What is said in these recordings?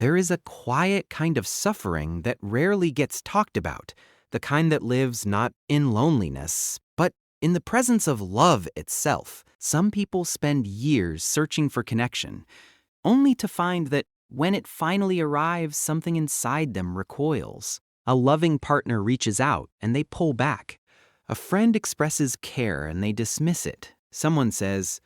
There is a quiet kind of suffering that rarely gets talked about, the kind that lives not in loneliness, but in the presence of love itself. Some people spend years searching for connection, only to find that when it finally arrives, something inside them recoils. A loving partner reaches out and they pull back. A friend expresses care and they dismiss it. Someone says,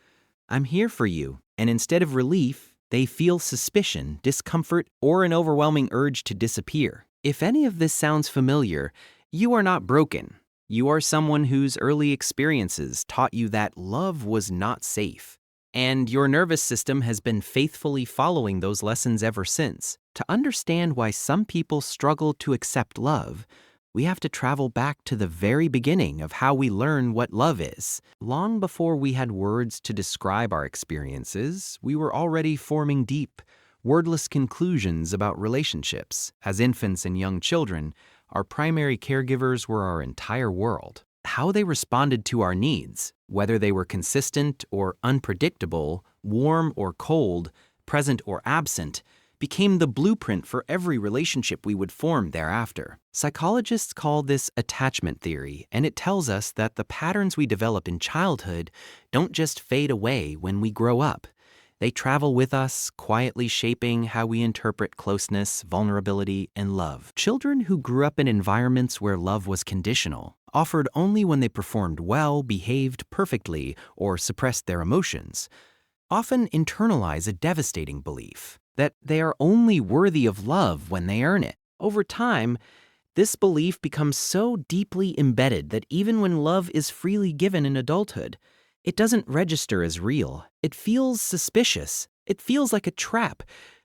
"I'm here for you," and instead of relief, they feel suspicion, discomfort, or an overwhelming urge to disappear. If any of this sounds familiar, you are not broken. You are someone whose early experiences taught you that love was not safe. And your nervous system has been faithfully following those lessons ever since. To understand why some people struggle to accept love, we have to travel back to the very beginning of how we learn what love is. Long before we had words to describe our experiences, we were already forming deep, wordless conclusions about relationships. As infants and young children, our primary caregivers were our entire world. How they responded to our needs, whether they were consistent or unpredictable, warm or cold, present or absent, became the blueprint for every relationship we would form thereafter. Psychologists call this attachment theory, and it tells us that the patterns we develop in childhood don't just fade away when we grow up. They travel with us, quietly shaping how we interpret closeness, vulnerability, and love. Children who grew up in environments where love was conditional, offered only when they performed well, behaved perfectly, or suppressed their emotions, often internalize a devastating belief that they are only worthy of love when they earn it. Over time, this belief becomes so deeply embedded that even when love is freely given in adulthood, it doesn't register as real. It feels suspicious. It feels like a trap.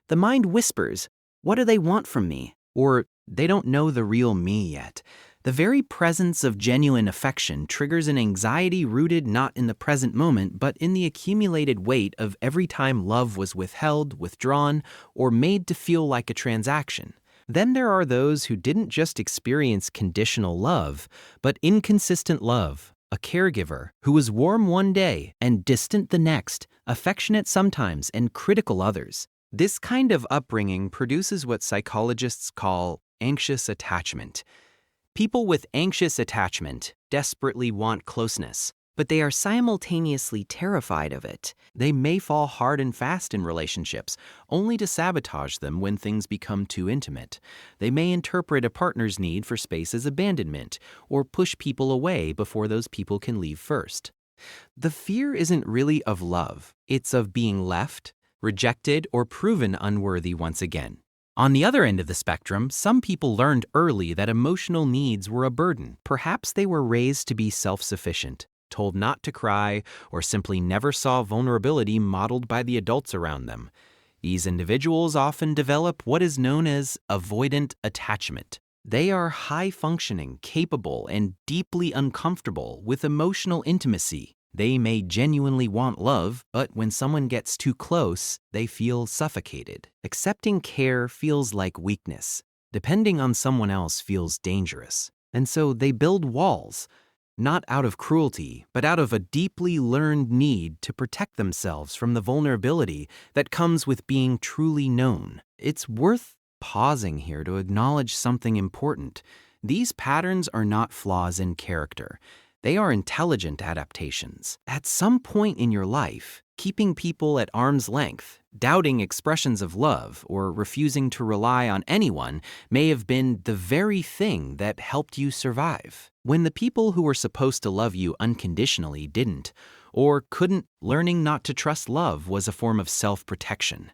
The mind whispers, "What do they want from me?" Or, "They don't know the real me yet." The very presence of genuine affection triggers an anxiety rooted not in the present moment, but in the accumulated weight of every time love was withheld, withdrawn, or made to feel like a transaction. Then there are those who didn't just experience conditional love, but inconsistent love. A caregiver who was warm one day and distant the next, affectionate sometimes and critical others. This kind of upbringing produces what psychologists call anxious attachment. People with anxious attachment desperately want closeness, but they are simultaneously terrified of it. They may fall hard and fast in relationships, only to sabotage them when things become too intimate. They may interpret a partner's need for space as abandonment, or push people away before those people can leave first. The fear isn't really of love, it's of being left, rejected, or proven unworthy once again. On the other end of the spectrum, some people learned early that emotional needs were a burden. Perhaps they were raised to be self-sufficient, told not to cry, or simply never saw vulnerability modeled by the adults around them. These individuals often develop what is known as avoidant attachment. They are high-functioning, capable, and deeply uncomfortable with emotional intimacy. They may genuinely want love, but when someone gets too close, they feel suffocated. Accepting care feels like weakness. Depending on someone else feels dangerous. And so they build walls, not out of cruelty, but out of a deeply learned need to protect themselves from the vulnerability that comes with being truly known. It's worth pausing here to acknowledge something important. These patterns are not flaws in character. They are intelligent adaptations. At some point in your life, keeping people at arm's length, doubting expressions of love, or refusing to rely on anyone may have been the very thing that helped you survive. When the people who were supposed to love you unconditionally didn't, or couldn't, learning not to trust love was a form of self-protection.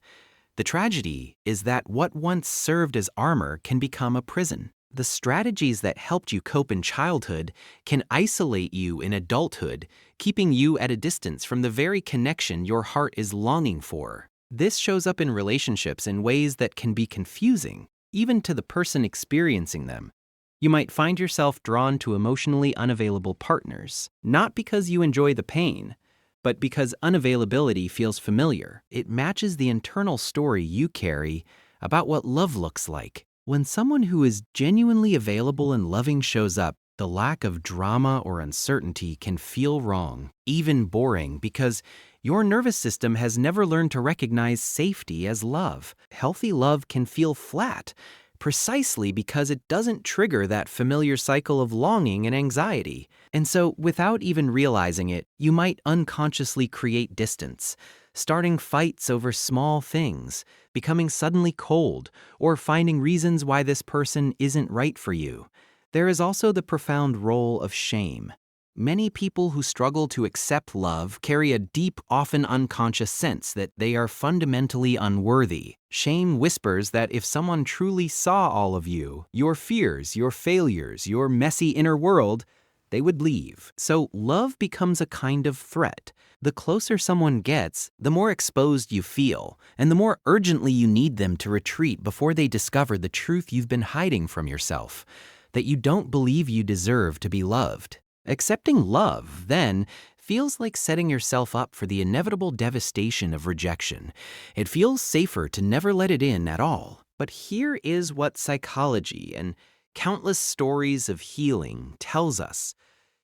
The tragedy is that what once served as armor can become a prison. The strategies that helped you cope in childhood can isolate you in adulthood, keeping you at a distance from the very connection your heart is longing for. This shows up in relationships in ways that can be confusing, even to the person experiencing them. You might find yourself drawn to emotionally unavailable partners, not because you enjoy the pain, but because unavailability feels familiar. It matches the internal story you carry about what love looks like. When someone who is genuinely available and loving shows up, The lack of drama or uncertainty can feel wrong, even boring, because your nervous system has never learned to recognize safety as love. Healthy love can feel flat, precisely because it doesn't trigger that familiar cycle of longing and anxiety. And so, without even realizing it, you might unconsciously create distance, starting fights over small things, becoming suddenly cold, or finding reasons why this person isn't right for you. There is also the profound role of shame. Many people who struggle to accept love carry a deep, often unconscious sense that they are fundamentally unworthy. Shame whispers that if someone truly saw all of you, your fears, your failures, your messy inner world, they would leave. So love becomes a kind of threat. The closer someone gets, the more exposed you feel, and the more urgently you need them to retreat before they discover the truth you've been hiding from yourself, that you don't believe you deserve to be loved. Accepting love, then, feels like setting yourself up for the inevitable devastation of rejection. It feels safer to never let it in at all. But here is what psychology and countless stories of healing tells us.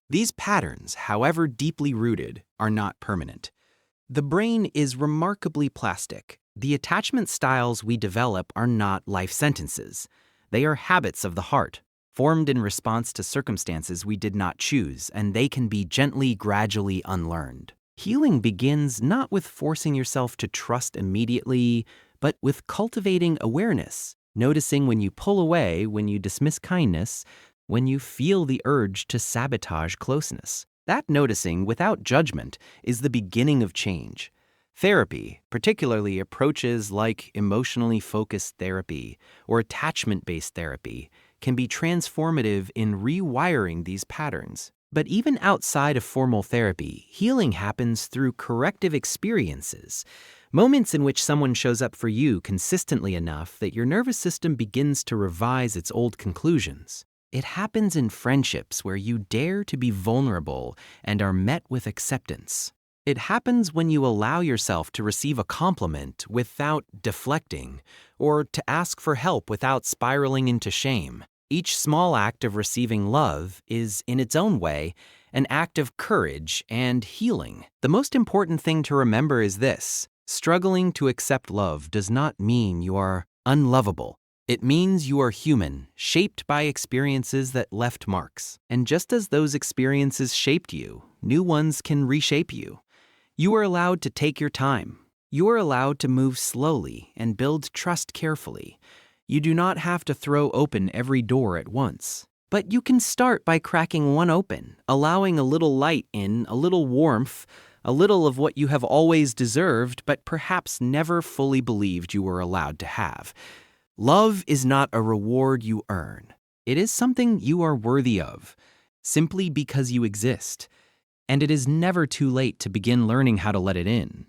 These patterns, however deeply rooted, are not permanent. The brain is remarkably plastic. The attachment styles we develop are not life sentences. They are habits of the heart, formed in response to circumstances we did not choose, and they can be gently, gradually unlearned. Healing begins not with forcing yourself to trust immediately, but with cultivating awareness, noticing when you pull away, when you dismiss kindness, when you feel the urge to sabotage closeness. That noticing, without judgment, is the beginning of change. Therapy, particularly approaches like emotionally focused therapy or attachment-based therapy, can be transformative in rewiring these patterns. But even outside of formal therapy, healing happens through corrective experiences, moments in which someone shows up for you consistently enough that your nervous system begins to revise its old conclusions. It happens in friendships where you dare to be vulnerable and are met with acceptance. It happens when you allow yourself to receive a compliment without deflecting, or to ask for help without spiraling into shame. Each small act of receiving love is, in its own way, an act of courage and healing. The most important thing to remember is this: struggling to accept love does not mean you are unlovable. It means you are human, shaped by experiences that left marks. And just as those experiences shaped you, new ones can reshape you. You are allowed to take your time. You are allowed to move slowly and build trust carefully. You do not have to throw open every door at once. But you can start by cracking one open, allowing a little light in, a little warmth, a little of what you have always deserved but perhaps never fully believed you were allowed to have. Love is not a reward you earn. It is something you are worthy of, simply because you exist. And it is never too late to begin learning how to let it in.